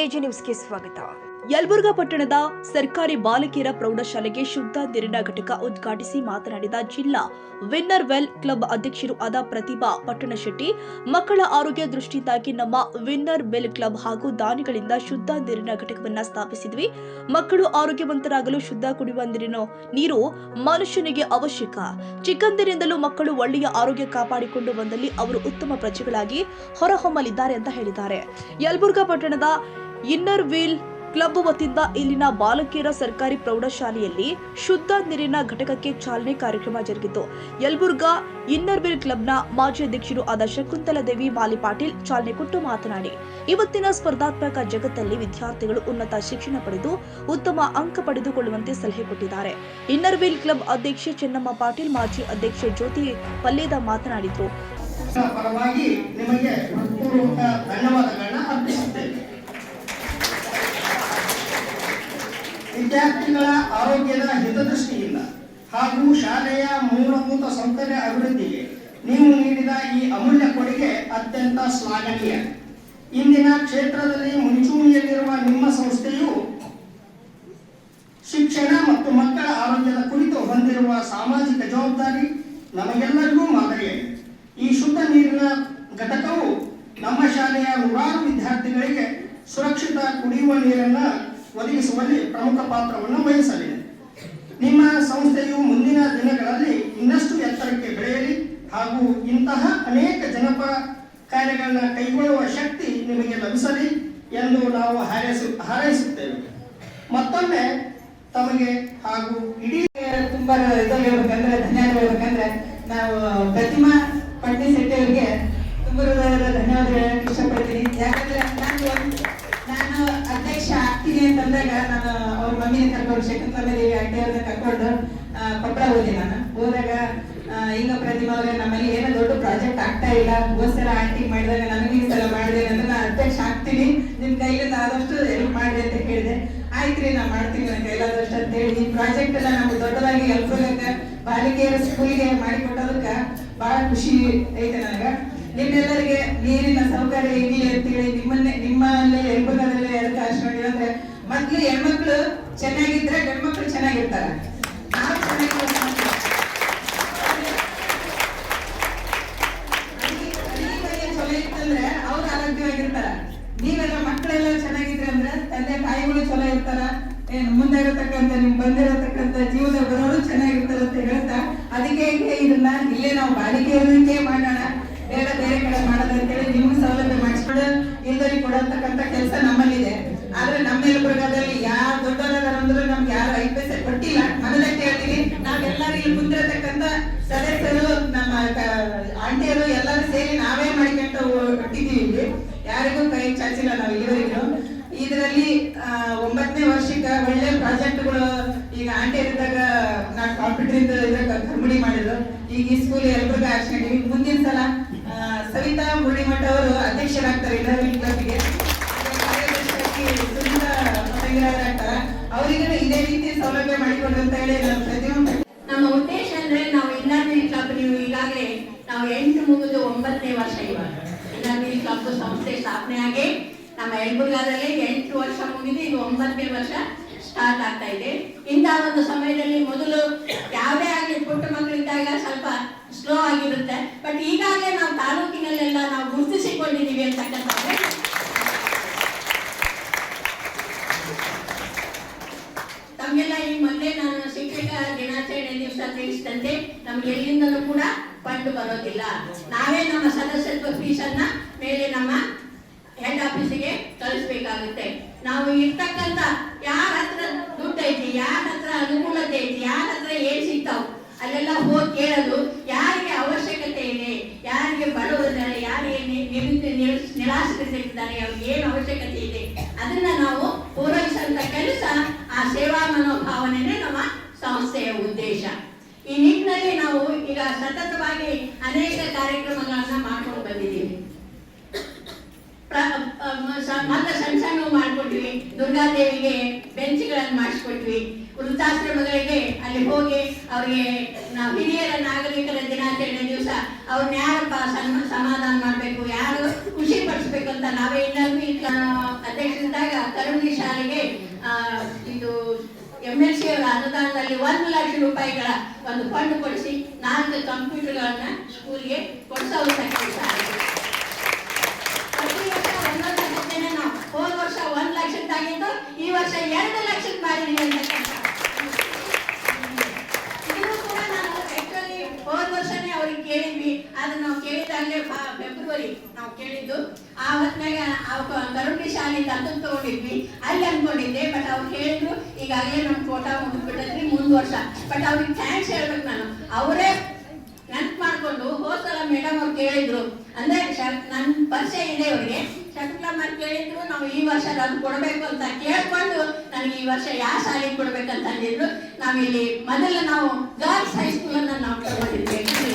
KG ನ್ಯೂಸ್ಗೆ ಸ್ವಾಗತ. ಯಲಬುರ್ಗಾ ಪಟ್ಟಣದ ಸರ್ಕಾರಿ ಬಾಲಕಿಯರ ಪ್ರೌಢಶಾಲೆಗೆ ಶುದ್ಧ ನೀರಿನ ಘಟಕ ಉದ್ಘಾಟಿಸಿ ಮಾತನಾಡಿದ ಜಿಲ್ಲಾ ವಿನ್ನರ್ ವೆಲ್ ಕ್ಲಬ್ ಅಧ್ಯಕ್ಷರು ಆದ ಪ್ರತಿಭಾ ಪಟ್ಟಣಶೆಟ್ಟಿ, ಮಕ್ಕಳ ಆರೋಗ್ಯ ದೃಷ್ಟಿಯಿಂದಾಗಿ ನಮ್ಮ ವಿನ್ನರ್ ವೆಲ್ ಕ್ಲಬ್ ಹಾಗೂ ದಾನಿಗಳಿಂದ ಶುದ್ಧ ನೀರಿನ ಘಟಕವನ್ನು ಸ್ಥಾಪಿಸಿದ್ವಿ. ಮಕ್ಕಳು ಆರೋಗ್ಯವಂತರಾಗಲು ಶುದ್ಧ ಕುಡಿಯುವ ನೀರು ಮನುಷ್ಯನಿಗೆ ಅವಶ್ಯಕ. ಚಿಕ್ಕಂದಿನಿಂದಲೂ ಮಕ್ಕಳು ಒಳ್ಳೆಯ ಆರೋಗ್ಯ ಕಾಪಾಡಿಕೊಂಡು ಬಂದಲ್ಲಿ ಅವರು ಉತ್ತಮ ಪ್ರಜೆಗಳಾಗಿ ಹೊರಹೊಮ್ಮಲಿದ್ದಾರೆ ಅಂತ ಹೇಳಿದ್ದಾರೆ. ಯಲಬುರ್ಗಾ ಪಟ್ಟಣದ ಇನ್ನರ್ ವೀಲ್ ಕ್ಲಬ್ ವತಿಯಿಂದ ಇಲ್ಲಿನ ಬಾಲಕಿಯರ ಸರ್ಕಾರಿ ಪ್ರೌಢಶಾಲೆಯಲ್ಲಿ ಶುದ್ಧ ನೀರಿನ ಘಟಕಕ್ಕೆ ಚಾಲನೆ ಕಾರ್ಯಕ್ರಮ ಜರುಗಿತು. ಯಲಬುರ್ಗಾ ಇನ್ನರ್ ವೀಲ್ ಕ್ಲಬ್ನ ಮಾಜಿ ಅಧ್ಯಕ್ಷರು ಆದ ಶಕುಂತಲಾ ದೇವಿ ಮಾಲಿಪಾಟೀಲ್ ಚಾಲನೆ ಕೊಟ್ಟು ಮಾತನಾಡಿ, ಇವತ್ತಿನ ಸ್ಪರ್ಧಾತ್ಮಕ ಜಗತ್ತಲ್ಲಿ ವಿದ್ಯಾರ್ಥಿಗಳು ಉನ್ನತ ಶಿಕ್ಷಣ ಪಡೆದು ಉತ್ತಮ ಅಂಕ ಪಡೆದುಕೊಳ್ಳುವಂತೆ ಸಲಹೆ ಕೊಟ್ಟಿದ್ದಾರೆ. ಇನ್ನರ್ ವೀಲ್ ಕ್ಲಬ್ ಅಧ್ಯಕ್ಷೆ ಚೆನ್ನಮ್ಮ ಪಾಟೀಲ್, ಮಾಜಿ ಅಧ್ಯಕ್ಷೆ ಜ್ಯೋತಿ ಪಲ್ಲೇದ ಮಾತನಾಡಿದರು. ವಿದ್ಯಾರ್ಥಿಗಳ ಆರೋಗ್ಯದ ಹಿತದೃಷ್ಟಿಯಿಂದ ಹಾಗೂ ಶಾಲೆಯ ಮೂಲಭೂತ ಸೌಕರ್ಯ ಅಭಿವೃದ್ಧಿಗೆ ನೀವು ನೀಡಿದ ಈ ಅಮೂಲ್ಯ ಕೊಡುಗೆ ಅತ್ಯಂತ ಶ್ಲಾಘನೀಯ. ಇಂದಿನ ಕ್ಷೇತ್ರದಲ್ಲಿ ಮುಂಚೂಣಿಯಲ್ಲಿರುವ ನಿಮ್ಮ ಸಂಸ್ಥೆಯು ಶಿಕ್ಷಣ ಮತ್ತು ಮಕ್ಕಳ ಆರೋಗ್ಯದ ಕುರಿತು ಹೊಂದಿರುವ ಸಾಮಾಜಿಕ ಜವಾಬ್ದಾರಿ ನಮಗೆಲ್ಲರಿಗೂ ಮಾದರಿಯಾಗಿದೆ. ಈ ಶುದ್ಧ ನೀರಿನ ಘಟಕವು ನಮ್ಮ ಶಾಲೆಯ ನೂರಾರು ವಿದ್ಯಾರ್ಥಿಗಳಿಗೆ ಸುರಕ್ಷಿತ ಕುಡಿಯುವ ನೀರನ್ನು ಒದಗಿಸುವಲ್ಲಿ ಪ್ರಮುಖ ಪಾತ್ರವನ್ನು ವಹಿಸಲಿದೆ. ನಿಮ್ಮ ಸಂಸ್ಥೆಯು ಮುಂದಿನ ದಿನಗಳಲ್ಲಿ ಇನ್ನಷ್ಟು ಎತ್ತರಕ್ಕೆ ಬೆಳೆಯಲಿ ಹಾಗೂ ಇಂತಹ ಅನೇಕ ಜನಪರ ಕಾರ್ಯಗಳನ್ನು ಕೈಗೊಳ್ಳುವ ಶಕ್ತಿ ನಿಮಗೆ ಲಭಿಸಲಿ ಎಂದು ನಾವು ಹಾರೈಸುತ್ತೇವೆ. ಮತ್ತೊಮ್ಮೆ ತಮಗೆ ಹಾಗೂ ಇಡೀ ತುಂಬಾ ಹೇಳ್ಬೇಕಂದ್ರೆ ಧನ್ಯವಾದ ಹೇಳ್ಬೇಕಂದ್ರೆ ನಾವು ಪ್ರತಿಮಾ ಪಟ್ಟಣಶೆಟ್ಟಿ ಅವರಿಗೆ ತುಂಬ ಧನ್ಯವಾದ ಹೇಳಕ್ಕೆ ಇಷ್ಟಪಡ್ತೀನಿ. ಯಾಕಂದ್ರೆ ನಾನು ಅಧ್ಯಕ್ಷ ಆಗ್ತೀನಿ ಅಂತಂದಾಗ ನಾನು ಅವ್ರ ಮಮ್ಮಿನ ಕರ್ಕೊಂಡು ಶಕುಂತಲಾ ದೇವಿ ಆಂಟಿ ಅವ್ರನ್ನ ಕರ್ಕೊಂಡು ಕೊಪ್ಪಳ ಹೋದೆ. ನಾನು ಹೋದಾಗ ಈಗ ಪ್ರತಿಮಾ ಅವ್ರೆ ನಮ್ಮಲ್ಲಿ ಏನೋ ದೊಡ್ಡ ಪ್ರಾಜೆಕ್ಟ್ ಆಗ್ತಾ ಇಲ್ಲ, ಹೋದ್ಸಲ ಆಂಟಿ ಮಾಡಿದಾಗ ನನಗೆ ಈ ಸಲ ಮಾಡಿದೆ ಅಂದ್ರೆ ನಾನು ಅಧ್ಯಕ್ಷ ಆಗ್ತೀನಿ, ನಿಮ್ ಕೈಲಿಂದ ಆದಷ್ಟು ಹೆಲ್ಪ್ ಮಾಡಿ ಅಂತ ಹೇಳಿದೆ. ಆಯ್ತ್ರಿ ನಾ ಮಾಡ್ತೀನಿ ನನ್ನ ಕೈಲಾದಷ್ಟು ಅಂತ ಹೇಳಿ ಈ ಪ್ರಾಜೆಕ್ಟ್ ಎಲ್ಲ ನಮ್ಗೆ ದೊಡ್ಡದಾಗಿ ಯಲಬುರ್ಗಕ್ಕೆ ಬಾಲಿಕೆಯರ ಸ್ಕೂಲಿಗೆ ಮಾಡಿಕೊಟ್ಟೋದಕ್ಕೆ ಬಹಳ ಖುಷಿ ಐತೆ ನನಗೆ. ನಿಮ್ಮೆಲ್ಲರಿಗೆ ನೀರಿನ ಸೌಕರ್ಯ ಇರಲಿ ಅಂತೇಳಿ ನಿಮ್ಮಲ್ಲೇ ಯಲಬುರ್ಗಾದಲ್ಲೇ ಎದಕ್ಕೆ ಆಶೆ ಮಾಡಿದ್ರೆ ಅಂದ್ರೆ ಮೊದ್ಲು ಹೆಣ್ಮಕ್ಳು ಚೆನ್ನಾಗಿದ್ರೆ ಗಂಡ್ಮಕ್ಳು ಚೆನ್ನಾಗಿರ್ತಾರೆ. ನಾವು ಚಲೋ ಇತ್ತಂದ್ರೆ ಅವ್ರು ಆರೋಗ್ಯವಾಗಿರ್ತಾರ. ನೀವೆಲ್ಲ ಮಕ್ಕಳೆಲ್ಲ ಚೆನ್ನಾಗಿದ್ರೆ ಅಂದ್ರೆ ತಂದೆ ತಾಯಿಗಳು ಚಲೋ ಇರ್ತಾರ, ಮುಂದೆ ಇರತಕ್ಕಂಥ ನಿಮ್ ಬಂದಿರತಕ್ಕಂಥ ಜೀವನ ಬರೋರು ಚೆನ್ನಾಗಿರ್ತಾರ ಅಂತ ಹೇಳ್ತಾ ಅದಕ್ಕೆ ಇದನ್ನ ಇಲ್ಲೇ ನಾವು ಬಾಲಿಕೆಯರಿಗೆ ಮಾಡೋಣ, ಬೇರೆ ಬೇರೆ ಕಡೆ ಮಾಡೋದು ಅಂತೇಳಿ ನಿಮ್ಗೆ ಸೌಲಭ್ಯ ಮಾಡಿಸ್ಕೊಂಡು ಎಲ್ಲರಿಗೆ ಕೊಡತಕ್ಕಂಥ ಕೆಲಸ ನಮ್ಮಲ್ಲಿದೆ. ಆದ್ರೆ ನಮ್ಮ ಯಲಬುರ್ಗಾದಲ್ಲಿ ಯಾರು ದೊಡ್ಡವರಾದ್ರೂ ನಮ್ಗೆ ಯಾರು 5 ಪೈಸೆ ಕೊಟ್ಟಿಲ್ಲ. ಮೊದಲೇ ಕೇಳ್ತೀವಿ, ನಾವೆಲ್ಲರೂ ಇಲ್ಲಿ ಕುಂದಿರತಕ್ಕಂಥ ಸದಸ್ಯರು ನಮ್ಮ ಆಂಟಿಯರು ಎಲ್ಲರೂ ಸೇರಿ ನಾವೇ ಮಾಡಿಕೊಂಡು ಕೊಟ್ಟಿದ್ದೀವಿ. ಇಲ್ಲಿ ಯಾರಿಗೂ ಕೈ ಚಾಚಿಲ್ಲ ನಾವು ಇಲ್ಲಿವರೆಗೂ. ಇದರಲ್ಲಿ 9ನೇ ವರ್ಷಕ್ಕೆ ಒಳ್ಳೆ ಪ್ರಾಜೆಕ್ಟ್ಗಳು ಈಗ ಆಂಟಿ ಇದ್ದಾಗ ನಾವು ಕಾಂಪಿಟೇಟಿವ್ ಇದ್ರಾಗ ಕರ್ಮಡಿ ಮಾಡಿದ್ರು. ಈಗ ಈ ಸ್ಕೂಲ್ ಯಲಬುರ್ಗಾ ಹಾಕ್ಸ್ಕೊಂಡಿವಿ. ಮುಂದಿನ ಸಲ ಸವಿತಾ ಮುರಳಿಮಠ ಅವರು ಅಧ್ಯಕ್ಷರಾಗ್ತಾರೆ ಇನ್ನರ್ ವೀಲ್ ಕ್ಲಬ್ಗೆ, ಆಗ್ತಾರ. ಅವರಿಗೆ ಇದೇ ರೀತಿ ಸೌಲಭ್ಯ ಮಾಡಿಕೊಡ್ರಿ ಅಂತ ಹೇಳಿ ನಾನು ಪ್ರತಿಯೊಂದು ನಮ್ಮ ಉದ್ದೇಶ ಅಂದ್ರೆ ನಾವು ಇನ್ನರ್ ವೀಲ್ ಕ್ಲಬ್ ನೀವು ಈಗಾಗಲೇ ನಾವು 8 ಮುಗಿದು 9ನೇ ವರ್ಷ ಇವಾಗ ಇನ್ನರ್ ವೀಲ್ ಕ್ಲಬ್ ಸಂಸ್ಥೆ ಸ್ಥಾಪನೆ ಆಗಿ ನಮ್ಮ ಯಲಬುರ್ಗಾದಲ್ಲಿ 8 ವರ್ಷ ಮುಗಿದು ಇದು 9ನೇ ವರ್ಷ ಸ್ಟಾರ್ಟ್ ಆಗ್ತಾ ಇದೆ. ಇಂತಹ ಒಂದು ಸಮಯದಲ್ಲಿ ಮೊದಲು ಯಾವುದೇ ಆಗಲಿ ಪುಟ್ಟ ಮಕ್ಕಳಿದ್ದಾಗ ಸ್ವಲ್ಪ ಸ್ಲೋ ಆಗಿರುತ್ತೆ, ಬಟ್ ಈಗಾಗಲೇ ನಾವು ತಾಲೂಕಿನಲ್ಲೆಲ್ಲ ನಾವು ಗುರುತಿಸಿಕೊಂಡಿದ್ದೀವಿ ಅಂತಕ್ಕಂಥದ್ದು. ತಮಗೆಲ್ಲ ಈ ಮೊದಲೇ ನಾನು ಶಿಕ್ಷಕ ದಿನಾಚರಣೆ ದಿವಸ ತಿಳಿಸಿದಂತೆ ನಮ್ಗೆ ಎಲ್ಲಿಂದಲೂ ಕೂಡ ಫಂಡ್ ಬರೋದಿಲ್ಲ. ನಾವೇ ನಮ್ಮ ಸದಸ್ಯತ್ವ ಫೀಸನ್ನ ಮೇಲೆ ನಮ್ಮ ಹೆಡ್ ಆಫೀಸಿಗೆ ಕಳಿಸ್ಬೇಕಾಗುತ್ತೆ. ನಾವು ಇರ್ತಕ್ಕಂಥ ಯಾರ ಹತ್ರ ದುಡ್ಡು ಐತಿ, ಯಾರ ಹತ್ರ ಅನುಕೂಲತೆ ಐತಿ, ಯಾರ ಹತ್ರ ಏನ್ ಸಿಗ್ತಾವ ಅಲ್ಲೆಲ್ಲ ಹೋಗಿ ಕೇಳೋದು. ಯಾರಿಗೆ ಅವಶ್ಯಕತೆ ಇದೆ, ಯಾರಿಗೆ ಬಡವರಿದ್ದಾರೆ, ಯಾರಿಗೆ ನಿರಾಶ್ರಿತರಿದ್ದಾರೆ, ಅವ್ರಿಗೆ ಏನು ಅವಶ್ಯಕತೆ ಇದೆ ಅದನ್ನ ನಾವು ಪೂರೈಸುವಂತ ಕೆಲಸ, ಆ ಸೇವಾ ಮನೋಭಾವನೆನೇ ನಮ್ಮ ಸಂಸ್ಥೆಯ ಉದ್ದೇಶ. ಈ ನಿಟ್ಟಿನಲ್ಲಿ ನಾವು ಈಗ ಸತತವಾಗಿ ಅನೇಕ ಕಾರ್ಯಕ್ರಮಗಳನ್ನ ಮಾಡ್ಕೊಂಡು ಬಂದಿದ್ದೀವಿ. ಮೊದಲ ಸಣ್ಣ ಮಾಡ್ಕೊಟ್ವಿ, ದುರ್ಗಾದೇವಿಗೆ ಬೆಂಚ್ಗಳನ್ನು ಮಾಡಿಸ್ಕೊಟ್ವಿ, ವೃದ್ಧಾಶ್ರಮಗಳಿಗೆ ಅಲ್ಲಿ ಹೋಗಿ ಅವ್ರಿಗೆ ನಾವು ಹಿರಿಯರ ನಾಗರಿಕರ ದಿನಾಚರಣೆ ದಿವಸ ಅವ್ರನ್ನ ಯಾರಪ್ಪ ಸಮಾಧಾನ ಮಾಡಬೇಕು, ಯಾರು ಖುಷಿ ಪಡಿಸ್ಬೇಕು ಮುಂದುವರಿಸಬೇಕು ಅಂತ ನಾವೇ ಇನ್ನೊಂದು ಅಧ್ಯಕ್ಷರಿದ್ದಾಗ ಕರುಣಿ ಶಾಲೆಗೆ ಇದು MLC ಅವರ ಅನುದಾನದಲ್ಲಿ 1 ಲಕ್ಷ ರೂಪಾಯಿಗಳ ಒಂದು ಫಂಡ್ ಕೊಡಿಸಿ 4 ಕಂಪ್ಯೂಟರ್ಗಳನ್ನ ಸ್ಕೂಲ್ಗೆ ಕೊಡಿಸಲು ತಕ್ಕಿದ್ದಾರೆ. ಪ್ರತಿ ವರ್ಷ 1 ಲಕ್ಷನೇ ನಾವು ಹೋದ ವರ್ಷ 1 ಲಕ್ಷದ್ದಾಗಿದ್ದು ಈ ವರ್ಷ 2 ಲಕ್ಷಕ್ಕೆ ಮಾಡಿದೀವಿ ಅಂತಕ್ಕಂಥ ಇದು ಕೂಡ ನಾವು ಆಕ್ಚುಲಿ ಹೋದ ವರ್ಷನೇ ಅವ್ರಿಗೆ ಕೇಳಿದ್ವಿ. ಆದ್ರೆ ನಾವು ಕೇಳಿದಾಗಲೇ ಫೆಬ್ರವರಿ ನಾವು ಕೇಳಿದ್ದು. ಆ ಹೊತ್ತಿನಾಗ ಕರುಣಿ ಶಾಲೆಯಿಂದ ಅದನ್ನು ತಗೊಂಡಿದ್ವಿ, ಅಲ್ಲಿ ಅನ್ಕೊಂಡಿದ್ದೆ. ಬಟ್ ಅವ್ರು ಹೇಳಿದ್ರು ಈಗಾಗಲೇ ನಮ್ಮ ಕೋಟಾ ಮುಗಿದ್ಬಿಟ್ಟದ್ರಿ ಮುಂದ್ ವರ್ಷ. ಬಟ್ ಅವ್ರಿಗೆ ಥ್ಯಾಂಕ್ಸ್ ಹೇಳ್ಬೇಕು ನಾನು. ಅವರೇ ನೆನ್ಪು ಮಾಡ್ಕೊಂಡು ಹೋದ್ಸಲ ಮೇಡಮ್ ಅವ್ರು ಕೇಳಿದ್ರು, ಅಂದ್ರೆ ನನ್ನ ಪರಿಚಯ ಇದೆ ಅವ್ರಿಗೆ. ಶಕುಂತಲಮ್ಮ ಕೇಳಿದ್ರು ನಾವು ಈ ವರ್ಷ ಅದು ಕೊಡ್ಬೇಕು ಅಂತ ಕೇಳ್ಕೊಂಡು ನನಗೆ ಈ ವರ್ಷ ಯಾವ ಶಾಲೆಗೆ ಕೊಡ್ಬೇಕಂತ ಅಂದಿದ್ರು. ನಾವಿಲ್ಲಿ ಮೊದಲು ನಾವು ಗರ್ಲ್ಸ್ ಹೈಸ್ಕೂಲ್ ಅನ್ನ ನಾವು ತಗೊಂಡಿದ್ವಿ.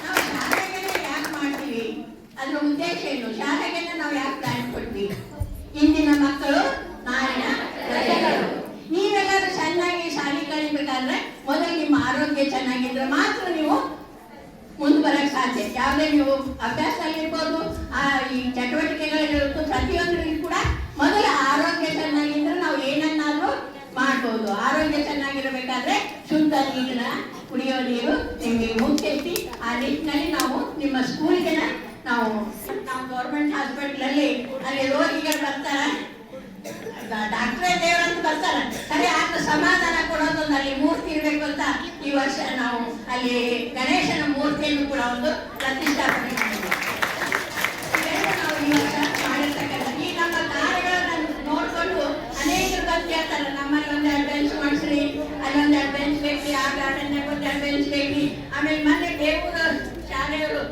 ನಾವು ಶಾಲೆಗೆ ಯಾಕೆ ಮಾಡ್ತೀವಿ, ಅದ್ರ ಉದ್ದೇಶ ಏನು, ಶಾಲೆಗೆ ನಾವು ಯಾಕೆ ಪ್ಲಾನ್ ಕೊಡ್ತೀವಿ? ಇಂದಿನ ಮಕ್ಕಳು ನಾಳಿನ ಪ್ರಜೆಗಳು. ನೀವೆಲ್ಲರೂ ಚೆನ್ನಾಗಿ ಶಾಲೆ ಕಲಿಬೇಕಾದ್ರೆ ಮೊದಲು ನಿಮ್ಮ ಆರೋಗ್ಯ ಚೆನ್ನಾಗಿದ್ರೆ ಮಾತ್ರ ನೀವು ಮುಂದೆ ಬರಕ್ ಸಾಧ್ಯ. ಯಾವುದೇ ನೀವು ಅಭ್ಯಾಸದಲ್ಲಿ ಇರ್ಬೋದು, ಈ ಚಟುವಟಿಕೆಗಳಿರ್ಬೋದು, ಪ್ರತಿಯೊಂದರಲ್ಲಿ ಕೂಡ ಮೊದಲ ಆರೋಗ್ಯ ಚೆನ್ನಾಗಿದ್ರೆ ನಾವು ಏನನ್ನಾದ್ರೂ ಮಾಡ್ಬೋದು. ಆರೋಗ್ಯ ಚೆನ್ನಾಗಿರ್ಬೇಕಾದ್ರೆ ಶುದ್ಧ ನೀರಿನ ಕುಡಿಯೋ ನೀರು ನಿಮಗೆ ಮುಖ್ಯ ಐತಿ. ಆ ನಿಟ್ಟಿನಲ್ಲಿ ನಾವು ನಿಮ್ಮ ಸ್ಕೂಲ್ಗೆ ನಾವು ಗೌರ್ಮೆಂಟ್ ಹಾಸ್ಪಿಟಲ್ ಅಲ್ಲಿ ರೋಗಿಗಳು ಬರ್ತಾರ, ಡಾಕ್ಟ್ರೇ ದೇವರಂತ ಬರ್ತಾರ, ಸರಿ ಆತ ಸಮಾಧಾನ ಕೊಡೋದೊಂದು ಅಲ್ಲಿ ಮೂರ್ತಿ ಇರ್ಬೇಕು ಅಂತ ಈ ವರ್ಷ ನಾವು ಅಲ್ಲಿ ಗಣೇಶನ ಮೂರ್ತಿಯನ್ನು ಕೂಡ ಒಂದು ಪ್ರತಿಷ್ಠಾಪನೆ ಮಾಡಿದ್ವಿ. ನಾವು ಈ ವರ್ಷ ಮಾಡಿರ್ತಕ್ಕಂಥ ಈ ನಮ್ಮ ಕಾರ್ಯಗಳನ್ನ ನೋಡ್ಕೊಂಡು ಅನೇಕರು ಬಂದು ಕೇಳ್ತಾರೆ, ನಮ್ಮಲ್ಲಿ ಒಂದೆರಡು ಬೆಂಚ್ ಮಾಡಿಸ್ರಿ, ಅಲ್ಲೊಂದೆರಡು ಬೆಂಚ್ ಬೇಕ್ರಿ, ಆ ಗಾರ್ಡನ್ಯಾಗ ಒಂದೆರಡು ಬೆಂಚ್ ಬೇಕ್ರಿ. ಆಮೇಲೆ ಮೊನ್ನೆ ಬೇವೂರು ಶಾಲೆಯವರು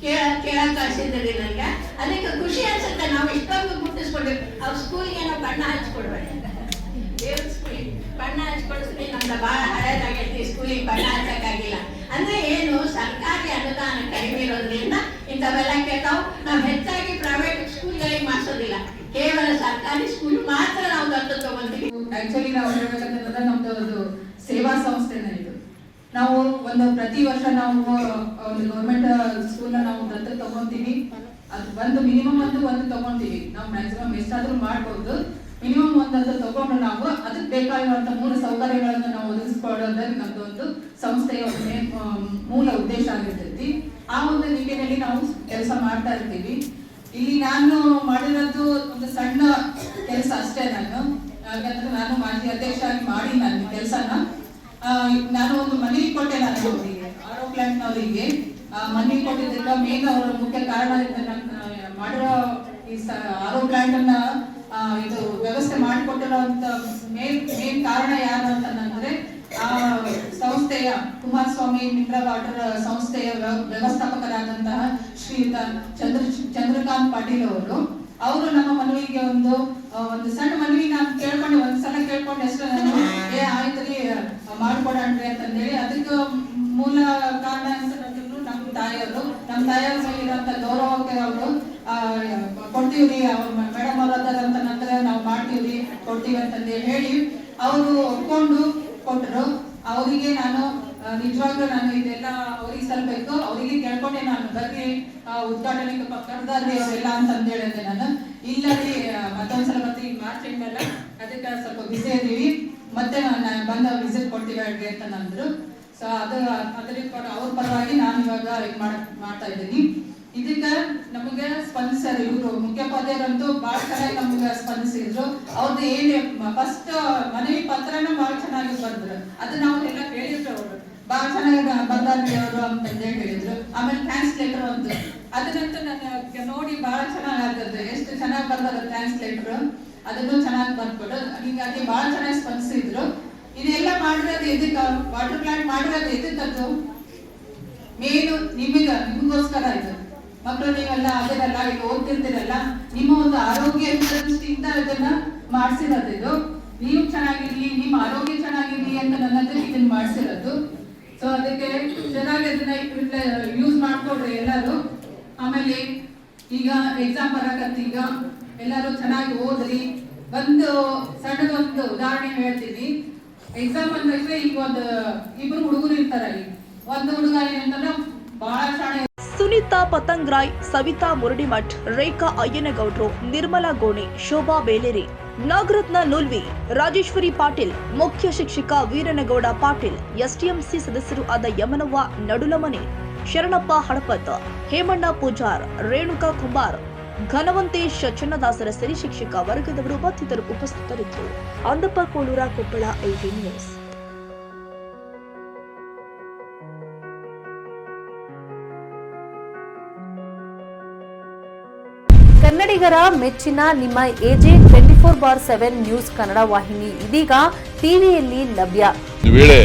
ಕೇಳಕ್ ಕಳ್ಸಿದ್ರಿ ನನಗೆ. ಅದಕ್ಕೆ ಖುಷಿ ಅನ್ಸುತ್ತೆ. ನಾವು ಇಷ್ಟೊಂದು ಗುರ್ತಿಸ್ಕೊಂಡ್ವಿ. ಅವ್ರ ಸ್ಕೂಲ್ಗೆ ನಾವು ಬಣ್ಣ ಹಚ್ಕೊಡ್ಬೇಡಿ, ದೇವ್ರ ಸ್ಕೂಲಿಗೆ ಬಣ್ಣ ಹಚ್ಕೊಡಿಸ್ರಿ, ನಮ್ದು ಬಹಳ ಹಳೇದಾಗೈತಿ, ಸ್ಕೂಲಿಗೆ ಬಣ್ಣ ಹಚ್ಚಕ್ಕಾಗಿಲ್ಲ ಅಂದ್ರೆ ಏನು, ಸರ್ಕಾರಿ ಅನುದಾನ ಕಡಿಮೆ ಇರೋದ್ರಿಂದ ಇಂಥವೆಲ್ಲ ಕೇಳ್ತಾವ್. ನಾವು ಹೆಚ್ಚಾಗಿ ಪ್ರೈವೇಟ್ ಸ್ಕೂಲ್ಗಳಿಗೆ ಮಾಡಿಸೋದಿಲ್ಲ, ಕೇವಲ ಸರ್ಕಾರಿ ಸ್ಕೂಲ್ ಮಾತ್ರ ನಾವು ದತ್ತು ತಗೊಂತೀವಿ. ಆಕ್ಚುಲಿ ನಾವು ಹೇಳ್ಬೇಕಂತಂದ್ರೆ ನಮ್ದು ಒಂದು ಸೇವಾ ಸಂಸ್ಥೆನ ಇದು. ನಾವು ಒಂದು ಪ್ರತಿ ವರ್ಷ ನಾವು ಒಂದು ಗೌರ್ಮೆಂಟ್ ಸ್ಕೂಲ್ನ ನಾವು ದತ್ತು ತಗೊಂತೀವಿ. ಅದು ಒಂದು ಮಿನಿಮಮ್ ಒಂದು ತಗೊಂತೀವಿ. ನಾವು ಮ್ಯಾಕ್ಸಿಮಮ್ ಎಷ್ಟಾದ್ರೂ ಮಾಡ್ಬೋದು. ಮಿನಿಮಮ್ ಒಂದಂತ ತಗೊಂಡು ನಾವು ಅದಕ್ಕೆ ಬೇಕಾಗಿರುವಂತ ಮೂಲ ಸೌಕರ್ಯಗಳನ್ನು ನಾವು ಒದಗಿಸ್ಕೊಡೋದೇ ನಮ್ದು ಒಂದು ಸಂಸ್ಥೆಯ ಮೂಲ ಉದ್ದೇಶ ಆಗಿರ್ತೈತಿ. ಆ ಒಂದು ನಿಟ್ಟಿನಲ್ಲಿ ನಾವು ಕೆಲಸ ಮಾಡ್ತಾ ಇರ್ತೀವಿ. ಇಲ್ಲಿ ನಾನು ಮಾಡಿರೋದು ಒಂದು ಸಣ್ಣ ಕೆಲಸ ಅಷ್ಟೇ. ಯಾಕಂದ್ರೆ ನಾನು ಮಾಜಿ ಅಧ್ಯಕ್ಷ ಆಗಿ ಮಾಡಿ ನನ್ನ ಕೆಲಸನ ನಾನು ಒಂದು ಮನವಿ ಕೊಟ್ಟೆ. ನಾನು ಅವರಿಗೆ ಆರೋ ಪ್ಲಾಂಟ್ನವರಿಗೆ ಮನವಿ ಕೊಟ್ಟಿದ್ದ ಮೇನ್ ಅವರ ಮುಖ್ಯ ಕಾರಣ ಮಾಡಿರೋ ಈ ಆರೋ ಪ್ಲಾಂಟ್ ಅನ್ನ ಇದು ವ್ಯವಸ್ಥೆ ಮಾಡಿಕೊಟ್ಟಿರುವಂತ ಮೇನ್ ಕಾರಣ ಯಾರು ಅಂತಂದ್ರೆ ಆ ಸಂಸ್ಥೆಯ ಕುಮಾರಸ್ವಾಮಿ ಮಿತ್ರ ವಾಟರ್ ಸಂಸ್ಥೆಯ ವ್ಯವಸ್ಥಾಪಕರಾದಂತಹ ಶ್ರೀಯುತ ಚಂದ್ರಕಾಂತ್ ಪಾಟೀಲ್ ಅವರು ನಮ್ಮ ಮನವಿಗೆ ಒಂದು ಸಣ್ಣ ಮನವಿ ನಾನು ಕೇಳ್ಕೊಂಡು ಒಂದ್ಸಲ ಕೇಳ್ಕೊಂಡು ಎಷ್ಟು ಆಯ್ತಲ್ಲಿ ಮಾಡ್ಕೊಡ್ರಿ ಅಂತಂದೇಳಿ. ಅದಕ್ಕೆ ಮೂಲ ಕಾರಣ ಅಂತಂದ್ರು ನಮ್ಮ ತಾಯಿಯವ್ರ ಮೇಲಿರುವಂತ ಗೌರವಕ್ಕೆ ಅವರು ಕೊಡ್ತೀವ್ರಿ, ಅವ್ರ ಮೇಡಮ್ ಅವ್ರ ಅಂತ ನಂತರ ನಾವು ಮಾಡ್ತೀವ್ರಿ, ಕೊಡ್ತೀವಿ ಅಂತಂದೇಳಿ ಹೇಳಿ ಅವರು ಒಪ್ಕೊಂಡು ಕೊಟ್ಟರು. ಅವರಿಗೆ ನಾನು ನಿಜವಾಗ್ಲೂ ನಾನು ಇದೆಲ್ಲ ಅವ್ರಿಗೆ ಸಲ್ಬೇಕು, ಅವರಿಗೆ ಕೇಳ್ಕೊಂಡೆ ನಾನು ಬರ್ರಿ ಉದ್ಘಾಟನೆಗೆ ಕರೆದಾರ್ರಿ ಅವರೆಲ್ಲ ಅಂತಂದು ಹೇಳಿದೆ. ನಾನು ಇಲ್ಲರಿ ಮತ್ತೊಂದ್ಸಲ ಬರ್ತೀವಿ ಮಾರ್ಚ್ ಎಂಟಲ್ಲ, ಅದಕ್ಕೆ ಸ್ವಲ್ಪ ಬಿಸಿ ಇದೀವಿ, ಮತ್ತೆ ಬಂದ ವಿಸಿಟ್ ಕೊಡ್ತೀವಿ ಹೇಳ್ರಿ ಅಂತ ನಂದ್ರು. ಸೊ ಅದರಿಂದ ಅವ್ರ ಪರವಾಗಿ ನಾನು ಇವಾಗ ಇದು ಮಾಡ್ತಾ ಇದ್ದೀನಿ. ಇದಕ್ಕೆ ನಮಗೆ ಸ್ಪಂದಿಸ್ಯಾರ ಇವರು ಮುಖ್ಯೋಪಾಧ್ಯಾಯರಂತೂ ಭಾಳ ಚೆನ್ನಾಗಿ ನಮ್ಗೆ ಸ್ಪಂದಿಸಿದ್ರು. ಅವ್ರದ್ದು ಏನ್ ಫಸ್ಟ್ ಮನವಿ ಪತ್ರನ ಭಾಳ ಚೆನ್ನಾಗಿ ಬರ್ದ್ರು. ಅದನ್ನ ಅವ್ರೆಲ್ಲ ಕೇಳಿದ್ರು, ಅವರು ಭಾಳ ಚೆನ್ನಾಗಿ ಬರ್ದಾರ್ರಿ ಅವರು ಅಂತಂದೇ ಹೇಳಿದ್ರು. ಆಮೇಲೆ ಥ್ಯಾಂಕ್ಸ್ ಲೆಟರ್ ಒಂದು ಅದನ್ನಂತೂ ನಾನು ನೋಡಿ ಭಾಳ ಚೆನ್ನಾಗಿ ಆಗ್ತದೆ, ಎಷ್ಟು ಚೆನ್ನಾಗಿ ಬರ್ದಾರ ಥ್ಯಾಂಕ್ಸ್ ಲೆಟರ್, ಅದನ್ನು ಚೆನ್ನಾಗಿ ಬರ್ಕೊಡು. ಹೀಗಾಗಿ ಭಾಳ ಚೆನ್ನಾಗಿ ಸ್ಪಂದಿಸಿದ್ರು. ಇದೆಲ್ಲ ಮಾಡಿರೋದು ಎದಕ್ಕ, ವಾಟರ್ ಪ್ಲಾಂಟ್ ಮಾಡಿರೋದು ಎದಕ್ಕದ್ದು ಮೇನು ನಿಮಗೋಸ್ಕರ ಇದು. ಮಕ್ಕಳು ನೀವೆಲ್ಲ ಅದನ್ನೆಲ್ಲ ಈಗ ಓದ್ತಿರ್ತೀರಲ್ಲ, ನಿಮ್ಮ ಒಂದು ಆರೋಗ್ಯ ದೃಷ್ಟಿಯಿಂದ ಇದನ್ನ ಮಾಡಿಸಿರೋದು. ಇದು ನೀವು ಚೆನ್ನಾಗಿರ್ಲಿ, ನಿಮ್ಮ ಆರೋಗ್ಯ ಚೆನ್ನಾಗಿರ್ಲಿ ಅಂತ ನನ್ನದು ಇದನ್ನ ಮಾಡಿಸಿರೋದು. ಸೊ ಅದಕ್ಕೆ ಚೆನ್ನಾಗಿ ಅದನ್ನ ಯೂಸ್ ಮಾಡ್ಕೊಡ್ರಿ ಎಲ್ಲರೂ. ಆಮೇಲೆ ಈಗ ಎಕ್ಸಾಮ್ ಬರಕತ್ತಿ, ಈಗ ಎಲ್ಲರೂ ಚೆನ್ನಾಗಿ ಓದ್ರಿ. ಒಂದು ಸಣ್ಣದೊಂದು ಉದಾಹರಣೆ ಹೇಳ್ತೀನಿ. ಎಕ್ಸಾಮ್ ಅಂತಂದ್ರೆ ಈಗ ಒಂದು ಇಬ್ರು ಹುಡುಗರು ಇರ್ತಾರ. ಒಂದು ಹುಡುಗ ಏನಂತಂದ್ರೆ ಬಹಳ ಶಾಣೆ. ಸುನೀತಾ ಪತಂಗ್ರಾಯ್, ಸವಿತಾ ಮುರಡಿಮಠ್, ರೇಖಾ ಅಯ್ಯನಗೌಡ್ರು, ನಿರ್ಮಲಾ ಗೋಣಿ, ಶೋಭಾ ಬೇಲೇರಿ, ನಾಗರತ್ನ ನುಲ್ವಿ, ರಾಜೇಶ್ವರಿ ಪಾಟೀಲ್, ಮುಖ್ಯ ಶಿಕ್ಷಕ ವೀರನಗೌಡ ಪಾಟೀಲ್, ಎಸ್ಟಿಎಂಸಿ ಸದಸ್ಯರು ಆದ ಯಮನವ್ವ ನಡುಲಮನೆ, ಶರಣಪ್ಪ ಹಡಪತ್, ಹೇಮಣ್ಣ ಪೂಜಾರ್, ರೇಣುಕಾ ಕುಂಬಾರ್, ಘನವಂತೇಶ್ ಚನ್ನದಾಸರ ಸೇರಿ ಶಿಕ್ಷಕ ವರ್ಗದವರು ಮತ್ತಿತರರು ಉಪಸ್ಥಿತರಿದ್ದರು. ಅಂದಪ್ಪ ಕೋಳೂರ, ಕೊಪ್ಪಳ, 18 ನ್ಯೂಸ್. ಕನ್ನಡಿಗರ ಮೆಚ್ಚಿನ ನಿಮ್ಮ AJ 24/7 ನ್ಯೂಸ್ ಕನ್ನಡ ವಾಹಿನಿ ಇದೀಗ ಟಿವಿಯಲ್ಲಿ ಲಭ್ಯ. ವೇಳೆ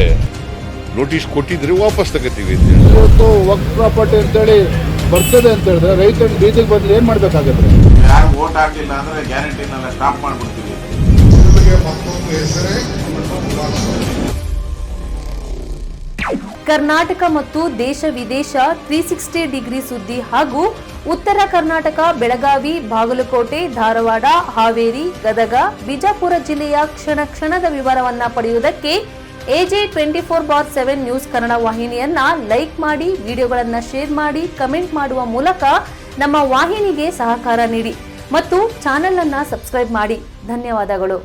ನೋಟಿಸ್ ಕೊಟ್ಟಿದ್ರೆ ವಾಪಸ್ ತಗೋತೀವಿ. ಇವತ್ತು ವಕ್ಫ್ ಪ್ರಾಪರ್ಟಿ ಅಂತೇಳಿ ಬರ್ತದೆ ಅಂತ ಹೇಳಿದ್ರೆ ರೈತರು ಬೀದಿಗೆ ಬಂದ್ರೆ ಏನ್ ಮಾಡ್ಬೇಕಾಗತ್ತೆ? ಯಾರು ವೋಟ್ ಹಾಕಿಲ್ಲ ಅಂದ್ರೆ ಗ್ಯಾರಂಟಿನೆಲ್ಲ ಸ್ಟಾಪ್ ಮಾಡ್ಬಿಡ್ತೀವಿ. ಕರ್ನಾಟಕ ಮತ್ತು ದೇಶ ವಿದೇಶ 360 ಡಿಗ್ರಿ ಸುದ್ದಿ ಹಾಗೂ ಉತ್ತರ ಕರ್ನಾಟಕ, ಬೆಳಗಾವಿ, ಬಾಗಲಕೋಟೆ, ಧಾರವಾಡ, ಹಾವೇರಿ, ಗದಗ, ಬಿಜಾಪುರ ಜಿಲ್ಲೆಯ ಕ್ಷಣ ಕ್ಷಣದ ವಿವರವನ್ನ ಪಡೆಯುವುದಕ್ಕೆ AJ 24/7 ನ್ಯೂಸ್ ಕನ್ನಡ ವಾಹಿನಿಯನ್ನ ಲೈಕ್ ಮಾಡಿ, ವಿಡಿಯೋಗಳನ್ನ ಶೇರ್ ಮಾಡಿ, ಕಮೆಂಟ್ ಮಾಡುವ ಮೂಲಕ ನಮ್ಮ ವಾಹಿನಿಗೆ ಸಹಕಾರ ನೀಡಿ ಮತ್ತು ಚಾನೆಲ್ ಅನ್ನ ಸಬ್ಸ್ಕ್ರೈಬ್ ಮಾಡಿ. ಧನ್ಯವಾದಗಳು.